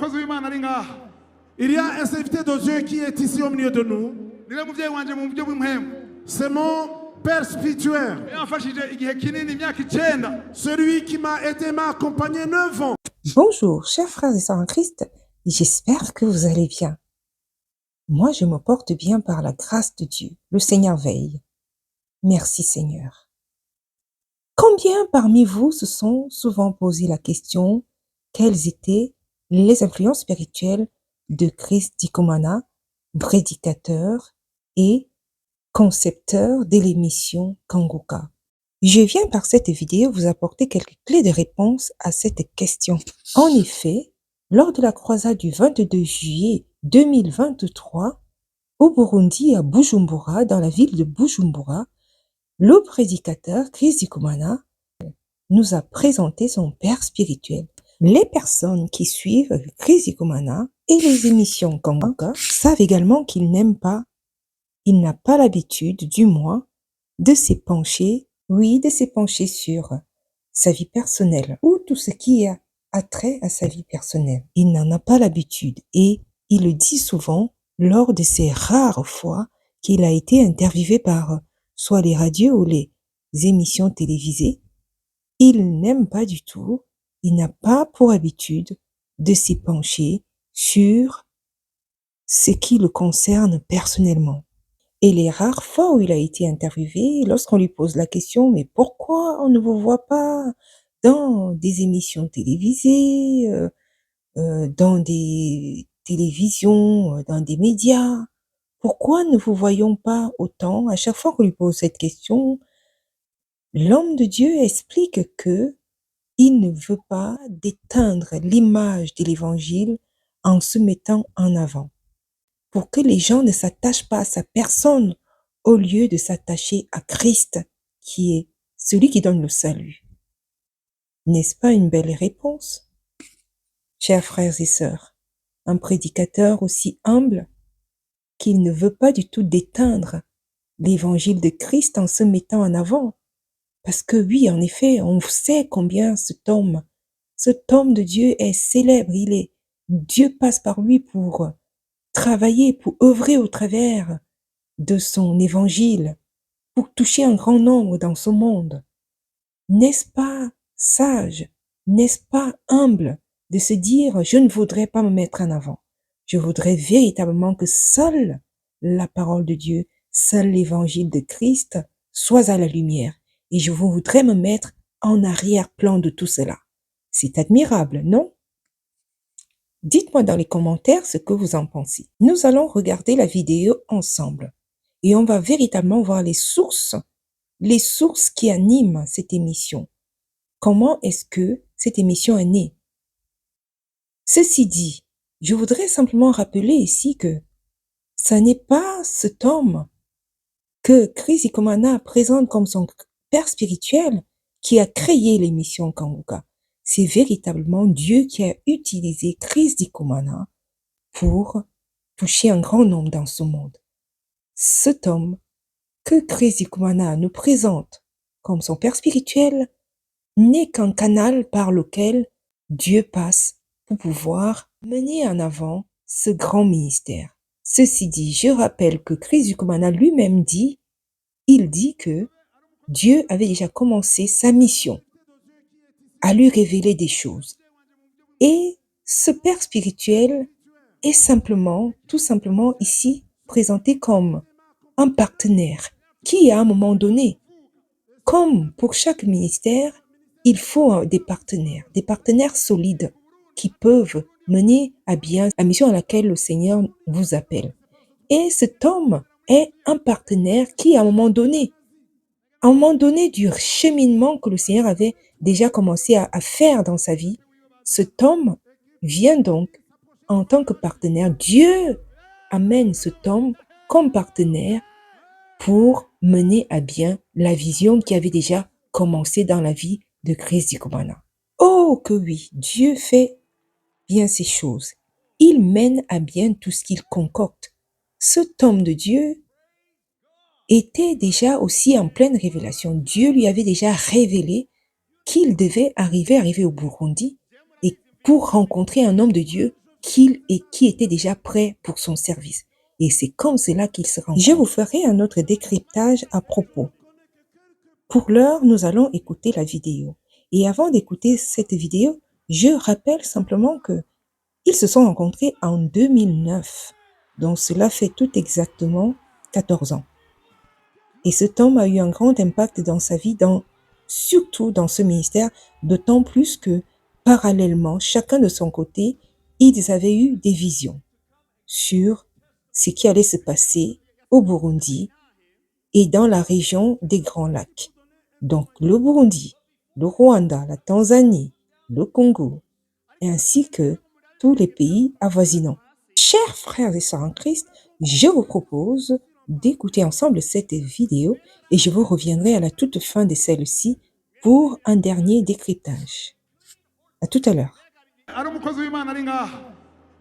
umukozi w'Imana ari ngaha. Il y a un serviteur de Dieu qui est ici au milieu de nous. Niwe muvyeyi wanje mu buryo bw'impwemu. C'est mon Père spirituel. Yamfashije igihe kinini, imyaka 9. Celui qui m'a aidé, m'a accompagné 9 ans. Bonjour, chers frères et sœurs en Christ. J'espère que vous allez bien. Moi, je me porte bien par la grâce de Dieu. Le Seigneur veille. Merci Seigneur. Combien parmi vous se sont souvent posé la question quelles étaient les influences spirituelles de Chris Ndikumana, prédicateur et concepteur de l'émission Kanguka? Je viens par cette vidéo vous apporter quelques clés de réponse à cette question. En effet, lors de la croisade du 22 juillet 2023, au Burundi, à Bujumbura, dans la ville de Bujumbura, le prédicateur Chris Ndikumana nous a présenté son père spirituel. Les personnes qui suivent Chris Ndikumana et les émissions Kanguka savent également qu'il n'a pas l'habitude, du moins, de se pencher sur sa vie personnelle ou tout ce qui a trait à sa vie personnelle. Il n'en a pas l'habitude et il le dit souvent lors de ces rares fois qu'il a été interviewé par soit les radios ou les émissions télévisées. Il n'aime pas du tout, il n'a pas pour habitude de se pencher sur ce qui le concerne personnellement. Et les rares fois où il a été interviewé, lorsqu'on lui pose la question « Mais pourquoi on ne vous voit pas dans des émissions télévisées, dans des télévisions, dans des médias? Pourquoi ne vous voyons pas autant ?» À chaque fois qu'on lui pose cette question, l'homme de Dieu explique que il ne veut pas déteindre l'image de l'évangile en se mettant en avant, pour que les gens ne s'attachent pas à sa personne au lieu de s'attacher à Christ, qui est celui qui donne le salut. N'est-ce pas une belle réponse? Chers frères et sœurs, un prédicateur aussi humble qu'il ne veut pas du tout déteindre l'évangile de Christ en se mettant en avant. Parce que oui, en effet, on sait combien cet homme de Dieu est célèbre. Dieu passe par lui pour travailler, pour œuvrer au travers de son évangile, pour toucher un grand nombre dans ce monde. N'est-ce pas sage, n'est-ce pas humble de se dire « Je ne voudrais pas me mettre en avant. Je voudrais véritablement que seule la parole de Dieu, seul l'évangile de Christ soit à la lumière. Et je voudrais me mettre en arrière-plan de tout cela. » C'est admirable, non? Dites-moi dans les commentaires ce que vous en pensez. Nous allons regarder la vidéo ensemble et on va véritablement voir les sources qui animent cette émission. Comment est-ce que cette émission est née? Ceci dit, je voudrais simplement rappeler ici que ce n'est pas cet homme que Chris Ndikumana présente comme son père spirituel qui a créé l'émission Kanguka. C'est véritablement Dieu qui a utilisé Chris Ndikumana pour toucher un grand nombre dans ce monde. Cet homme que Chris Ndikumana nous présente comme son père spirituel n'est qu'un canal par lequel Dieu passe pour pouvoir mener en avant ce grand ministère. Ceci dit, je rappelle que Chris Ndikumana lui-même dit que Dieu avait déjà commencé sa mission à lui révéler des choses. Et ce père spirituel est tout simplement ici présenté comme un partenaire qui, à un moment donné, comme pour chaque ministère, il faut des partenaires solides qui peuvent mener à bien la mission à laquelle le Seigneur vous appelle. Et cet homme est un partenaire qui, à un moment donné du cheminement que le Seigneur avait déjà commencé à faire dans sa vie, cet homme vient donc en tant que partenaire. Dieu amène cet homme comme partenaire pour mener à bien la vision qui avait déjà commencé dans la vie de Chris Ndikumana. Oh que oui, Dieu fait bien ces choses. Il mène à bien tout ce qu'il concocte. Cet homme de Dieu était déjà aussi en pleine révélation. Dieu lui avait déjà révélé qu'il devait arriver au Burundi et pour rencontrer un homme de Dieu qui était déjà prêt pour son service. Et c'est comme cela qu'il se rend. Je vous ferai un autre décryptage à propos. Pour l'heure, nous allons écouter la vidéo. Et avant d'écouter cette vidéo, je rappelle simplement que ils se sont rencontrés en 2009. Donc cela fait tout exactement 14 ans. Et cet homme a eu un grand impact dans sa vie, surtout dans ce ministère, d'autant plus que parallèlement, chacun de son côté, ils avaient eu des visions sur ce qui allait se passer au Burundi et dans la région des Grands Lacs. Donc le Burundi, le Rwanda, la Tanzanie, le Congo, ainsi que tous les pays avoisinants. Chers frères et sœurs en Christ, je vous propose d'écouter ensemble cette vidéo et je vous reviendrai à la toute fin de celle-ci pour un dernier décryptage. À tout à l'heure. ari umukozi w'Imana ari ngaha.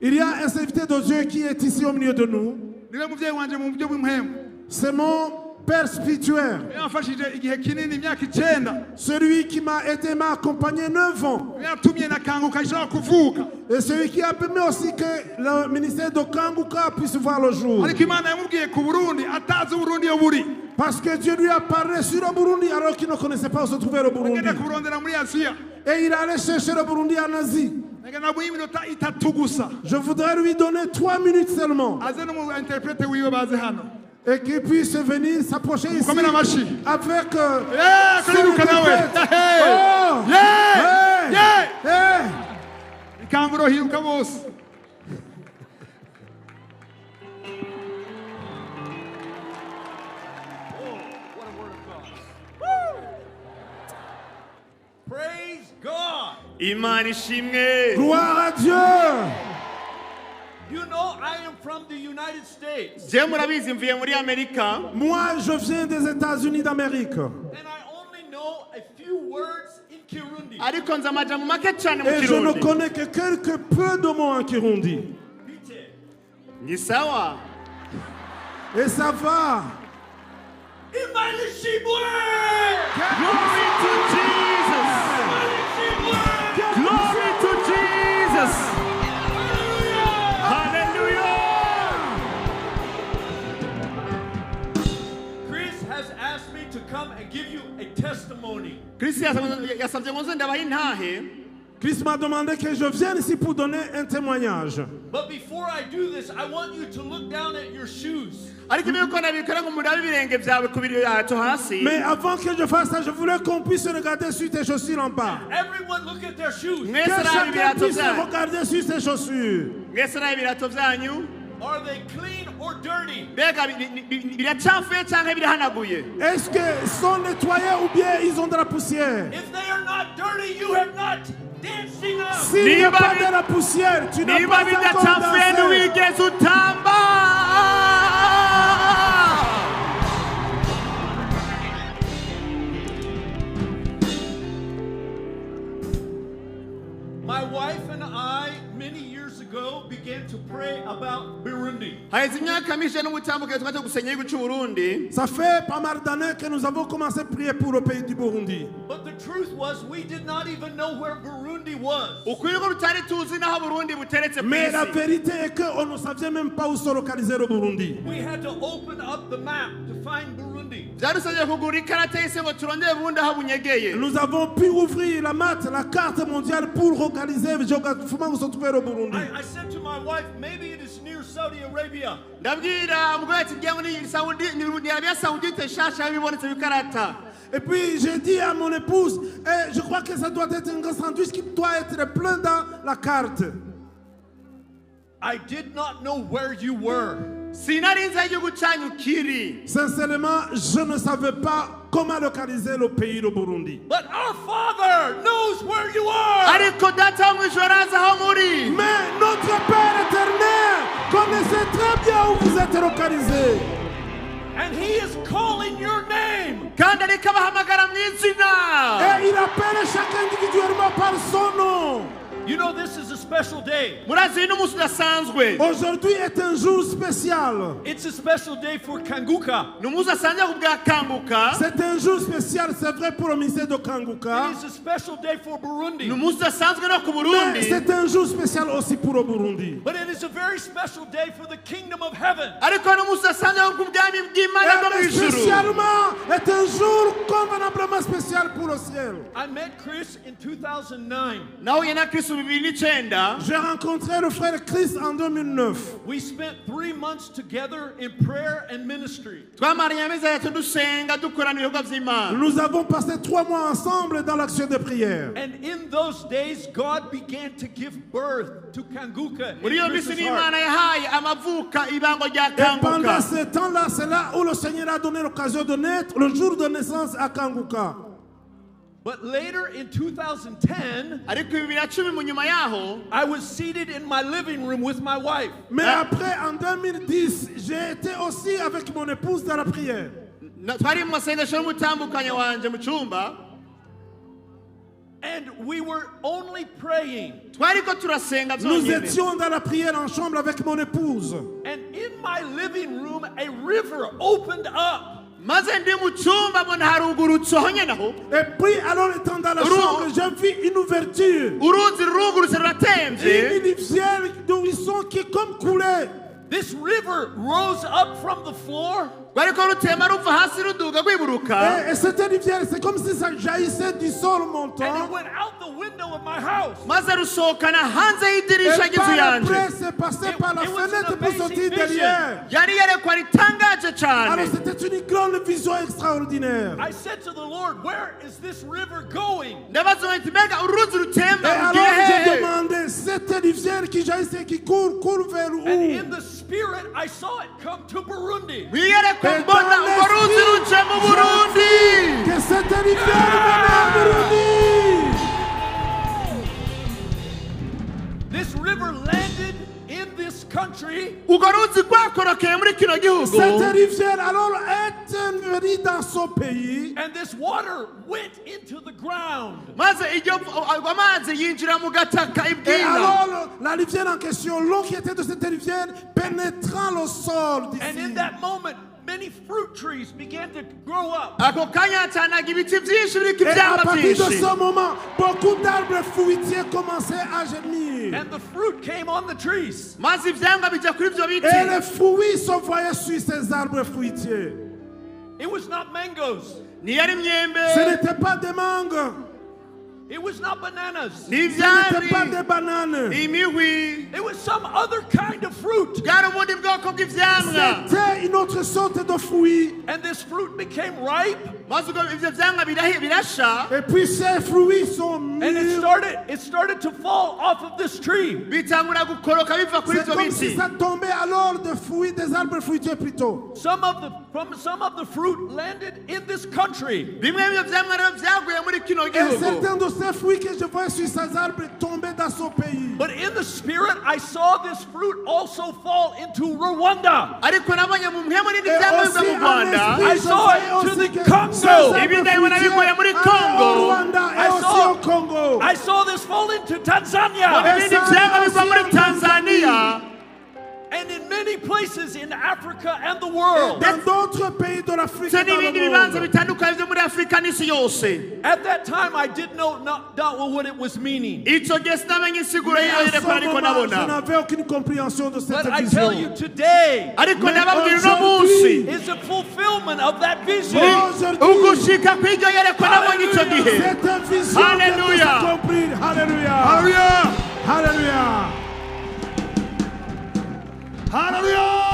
Il y a un serviteur de Dieu qui est ici au milieu de nous. Niwe muvyeyi wanje mu buryo bw'impwemu. C'est mon Père spirituel. Yamfashije igihe kinini imyaka 9. Celui qui m'a accompagné 9 ans. Yatumye na Kanguka ishobora kuvuka. Et celui qui a permis aussi que le ministère de Kanguka puisse voir le jour. Ariko Imana yamubwiye ku Burundi atazi Burundi yo buri. Parce que Dieu lui a parlé sur le Burundi alors qu'il ne connaissait pas où se trouvait le Burundi. Agenda kurondera muri Asia. Et il allait chercher le Burundi en Asie. Agenda mu iminota 3 gusa. Je voudrais lui donner 3 minutes seulement. Aze no mu interprete wiwe baze hano. Et qu'il puisse venir s'approcher ici Comme la machine. avec karibuka nawe. Oh! Hey! Ikanguro hiruka bose. Praise God. Imana ishimwe. Gloire à Dieu. You know, I am from the United States. Je murabizi mvuye muri Amerika. Moi, je viens des États-Unis d'Amérique. And I only know a few words in Kirundi. Ariko nzi amajambo make cyane mu Et je ne Kirundi. connais que quelques peu de mots en Kirundi. Bite. Ni sawa. Et ça va. Imana ishimwe! Glory to Jesus. Imana ishimwe! Glory to Jesus. Hallelujah. Chris has asked me to come and give you a testimony. Kristo yasabye ngo nze ndabahe intahe. Christ m'a demandé que je vienne ici pour donner un témoignage. But before I do this, I want you to look down at your shoes. Ariko ibyo ko nabikora ngo murabe ibirenge byawe ku birato hasi. Mais avant que je fasse ça, je voulais qu'on puisse regarder sur tes chaussures en bas. Everyone look at their shoes. Que Mwese nabi chacun ibirato puisse byanyu. regarder sur ses chaussures. Mwese nabi ibirato byanyu. Are they clean or dirty? Mbega biracafuye cyangwa birahanaguye? Est-ce qu'ils sont nettoyés ou bien ils ont de la poussière? If they are not dirty, you have not danced enough. S'il n'y a Niba pas bi- de la poussière, tu n'as Niba pas encore bidacafuye dansé. ntiwigeze utamba. My wife and I, many years ago, began to pray about Burundi. Haheze imyaka mike n'ubutambuke twaje gusenya igihugu cy'u Burundi. Ça fait pas mal d'années que nous avons commencé à prier pour le pays du Burundi. But the truth was, we did not even know where Burundi was. Ukuri ko tutari tuzi n'aho Burundi buteretse ku Mais la isi. vérité est qu'on ne savait même pas où se localiser le Burundi. We had to open up the map to find Burundi. Byadusabye kugura ikarata y'isi ngo turondere Burundi aho bunyegeye. Nous avons pu ouvrir la carte mondiale pour localiser géographiquement où se trouvait le Burundi. I said to my wife, maybe it is near Saudi Arabia. Ndabwira umugore ati ngiye muri Saudi ni Arabia Saoudite nshasha bibonetse bikarata. Et puis j'ai dit à mon épouse, je crois que ça doit être un grand sandwich qui doit être plein dans la carte. I did not know where you were. Sinari nzi aho igihugu cyanyu kiri. Sincèrement, je ne savais pas comment localiser le pays, le Burundi. But our Father knows where you are. Ariko data wo mu ijuru arazi aho muri. Mais notre Père éternel connaissait très bien où vous êtes localisés. And He is calling your name. Kandi ariko abahamagara mu izina. Et il appelle chacun individuellement par son nom. You know this is a special day. murazi uyu ni umunsi udasanzwe. Aujourd'hui est un jour spécial. It's a special day for Kanguka. Ni umunsi udasanzwe ku bwa Kanguka. C'est un jour spécial, c'est vrai pour le ministère de Kanguka. It is a special day for Ni Burundi. umunsi udasanzwe no ku Mais Burundi. c'est un jour spécial aussi pour le Burundi. But it is a very special day for the kingdom of heaven. Ariko ni umunsi udasanzwe ku bwami bw'Imana bwo mu Et ijuru. spécialement est un jour convenablement spécial pour le ciel. I met Chris in 2009. Nahuye na Kristo 2009. J'ai rencontré le frère Christ en 2009. We spent 3 months together in prayer and ministry. Twamaranye amezi atatu dusenga dukorana ibikorwa by'Imana. Nous avons passé 3 mois ensemble dans l'action de prière. And in those days, God began to give birth to Kanguka. in Muri iyo minsi Chris's heart. n'Imana yahaye amavuka ibango rya Et pendant Kanguka. ce temps-là, c'est là où le Seigneur a donné l'occasion de naître, le jour de naissance à Kanguka. But later in 2010, Ariko 2010 mu nyuma yaho I was seated in my living room with my wife. Mais après, en 2010, j'ai été aussi avec mon épouse dans la prière. twari mu masengesho y'umutambukanya wanje mu cyumba. And we were only praying. Twariko turasenga Nous byonyine. étions dans la prière en chambre avec mon épouse. And in my living room, a river opened up. Maze ndi mu cyumba mbona harugurutse aho nyene aho. Et puis, alors étant dans la chambre, j'ai vu une ouverture. Uruzi rurugurutse Une ruratemvye. rivière de ruisseau qui est comme coulée. This river rose up from the floor. Rwariko rutema ruva hasi ruduga rwiburuka. Et cette rivière, c'est comme si ça jaillissait du sol And it montant. went out the window of my house. Maze rusohokana hanze y'idirisha Et ry'inzu par yanje. après, c'est passé par la it was an fenêtre pour amazing sortir vision. derrière. Yari yerekwa ritangaje Alors cyane. c'était une grande vision extraordinaire. I said to the Lord, where is this river going? Ndabaza nti mbega uruzi Et rutemba alors rugiye j'ai hehe? demandé, cette rivière qui jaillissait, qui court vers And in où? the spirit, I saw it come to Burundi. Wiyerekwa Et mbona dans urwo ruzi ruje mu Burundi. Que cette rivière venait à Burundi. This river landed in this country. Urwo ruzi rwakorokeye muri kino gihugu. Cette rivière alors est venue dans son pays. And this water went into the ground. Maze iryo amazi yinjira mu gataka Et ibwina. alors la rivière en question, l'eau qui était de cette rivière pénétrant le sol And in d'ici. that moment, many fruit trees began to grow up. Ako kanya hatanaga ibiti byinshi biriko Et à ivyamwa partir de byinshi. ce moment, beaucoup d'arbres fruitiers commençaient à germir. And the fruit came on the trees. Maze ivyamwa bija kuri ivyo Et biti. les fruits se voyaient sur ces arbres fruitiers. It was not mangoes. Ntiyari Ce imyembe. n'était pas des mangues, It was not bananas. ce n'était pas N'ivyari. des bananes. Imihwi. It was some other kind of fruit. Bwari ubundi bwoko bw'ivyamwa. C'était une autre sorte de fruit. And this fruit became ripe. Maze ubwo ivyo vyamwa birasha. Et puis ces fruits sont And it mûrs. started to fall off of this tree. Bitangura gukoroka biva kuri C'est ivyo comme si biti. ça tombait alors des fruits, des arbres fruitiers plutôt. Some of the fruit landed in this country. Bimwe m'ivyo vyamwa rero vyaguye muri kino Et gihugu. certains de ces fruits que je vois sur ces arbres tombaient dans son pays. But in the spirit, I saw this fruit also fall into Rwanda. Ariko nabonye mu mpemu n'indi Et vyamwa aussi biva mu en Rwanda. esprit, I je saw voyais it to aussi the que Congo. ces arbres Ibi ndabibona fruitiers biguye muri allaient Congo. au Rwanda et I aussi saw- au Congo. I saw this fall into Tanzania. Ibindi vyamwa biva muri Tanzania. And in many places in Africa and the world. Dans d'autres pays de l'Afrique Se et dans n'ibindi le bibanza monde. bitandukanye vyo muri Afurika n'isi yose. At that time, I did not know what it was meaning. Ico gihe sinamenye insiguro Mais y'iyo à ce yerekwa ariko moment, je nabona. n'avais aucune compréhension de cette But I tell you vision. today Ariko Mais ndababwira uno aujourd'hui, munsi. is a fulfillment of that vision. Aujourd'hui, Ugushika kw'iryo yerekwa nabonye ico gihe. cette vision Alléluia. vient de s'accomplir. Alléluia. Hallelujah. Alléluia. Hallelujah.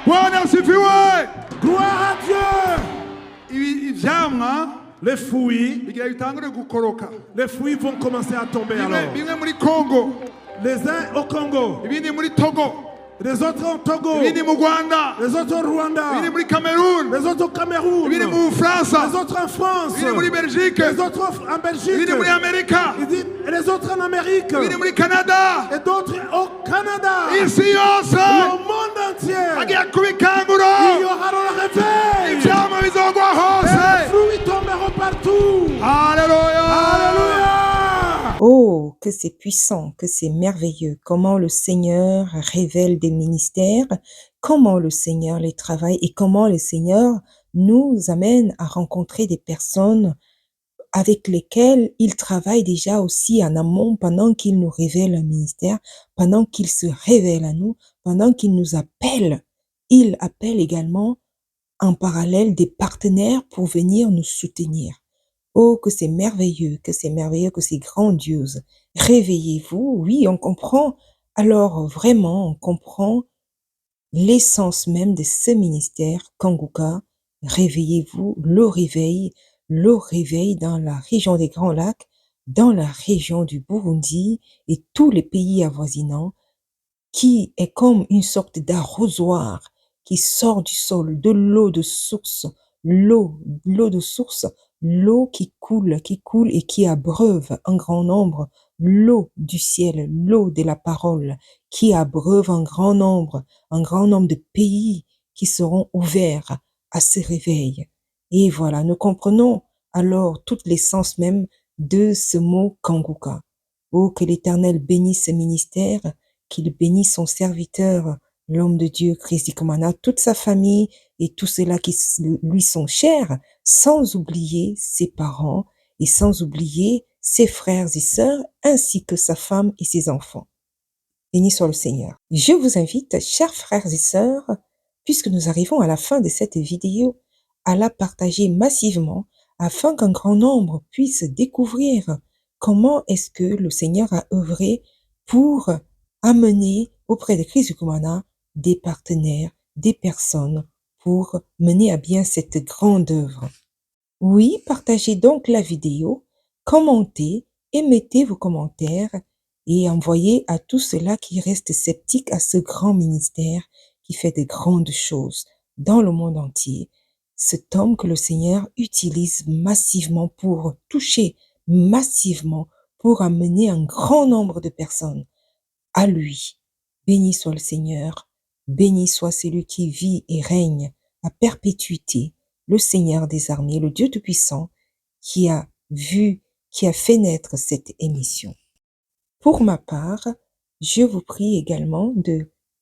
Bwana asifiwe. Gloire à Dieu. Ivyamwa Les fruits, bigira bitangure gukoroka. les fruits vont commencer à tomber alors. Bimwe muri Congo, Les uns au Congo, ibindi muri Togo, les autres au Togo, ibindi mu Rwanda, les autres au Rwanda, ibindi muri Cameroon, les autres au Cameroun, ibindi mu les Bufaransa, autres en France, ibindi muri Belgique, les autres en Belgique, ibindi muri Amerika, les autres en Amérique, ibindi muri Canada. et d'autres au Canada. Isi yose Le monde entier. agiye kubikangura. Il y aura le réveil. Ivyamwa bizogwa Et les hose. fruits tomberont partout. Hallelujah. Alléluia. que c'est puissant, que c'est merveilleux, comment le Seigneur révèle des ministères, comment le Seigneur les travaille et comment le Seigneur nous amène à rencontrer des personnes avec lesquelles il travaille déjà aussi en amont pendant qu'il nous révèle un ministère, pendant qu'il se révèle à nous, pendant qu'il nous appelle. Il appelle également en parallèle des partenaires pour venir nous soutenir. Oh, que c'est merveilleux, que c'est merveilleux, que c'est grandiose. Réveillez-vous, oui, on comprend. Alors vraiment, on comprend l'essence même de ce ministère, Kanguka. Réveillez-vous, le réveil dans la région des Grands Lacs, dans la région du Burundi et tous les pays avoisinants, qui est comme une sorte d'arrosoir qui sort du sol, de l'eau de source, l'eau de source, l'eau qui coule et qui abreuve un grand nombre, l'eau du ciel, l'eau de la parole, qui abreuve un grand nombre de pays qui seront ouverts à ce réveil. Et voilà, nous comprenons alors toute l'essence même de ce mot Kanguka. Oh, que l'Éternel bénisse ce ministère, qu'il bénisse son serviteur, l'homme de Dieu, Christ Dikomana, toute sa famille et tous ceux-là qui lui sont chers, sans oublier ses parents et sans oublier ses frères et sœurs, ainsi que sa femme et ses enfants. Béni soit le Seigneur. Je vous invite, chers frères et sœurs, puisque nous arrivons à la fin de cette vidéo, à la partager massivement afin qu'un grand nombre puisse découvrir comment est-ce que le Seigneur a œuvré pour amener auprès de Christ Dikomana des partenaires, des personnes pour mener à bien cette grande œuvre. Oui, partagez donc la vidéo, commentez, émettez vos commentaires et envoyez à tous ceux-là qui restent sceptiques à ce grand ministère qui fait de grandes choses dans le monde entier. Cet homme que le Seigneur utilise massivement pour toucher massivement, pour amener un grand nombre de personnes à lui. Béni soit le Seigneur, béni soit celui qui vit et règne à perpétuité, le Seigneur des armées, le Dieu Tout-Puissant, qui a fait naître cette émission. Pour ma part, je vous prie également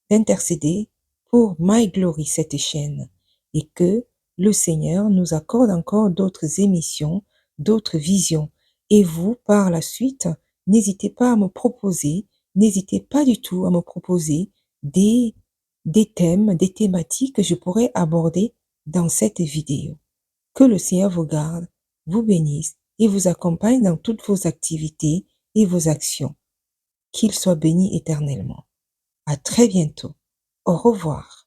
d'intercéder pour My Glory, cette chaîne, et que le Seigneur nous accorde encore d'autres émissions, d'autres visions. Et vous, par la suite, n'hésitez pas à me proposer, n'hésitez pas du tout à me proposer des thèmes, des thématiques que je pourrais aborder dans cette vidéo. Que le Seigneur vous garde, vous bénisse et vous accompagne dans toutes vos activités et vos actions. Qu'il soit béni éternellement. À très bientôt. Au revoir.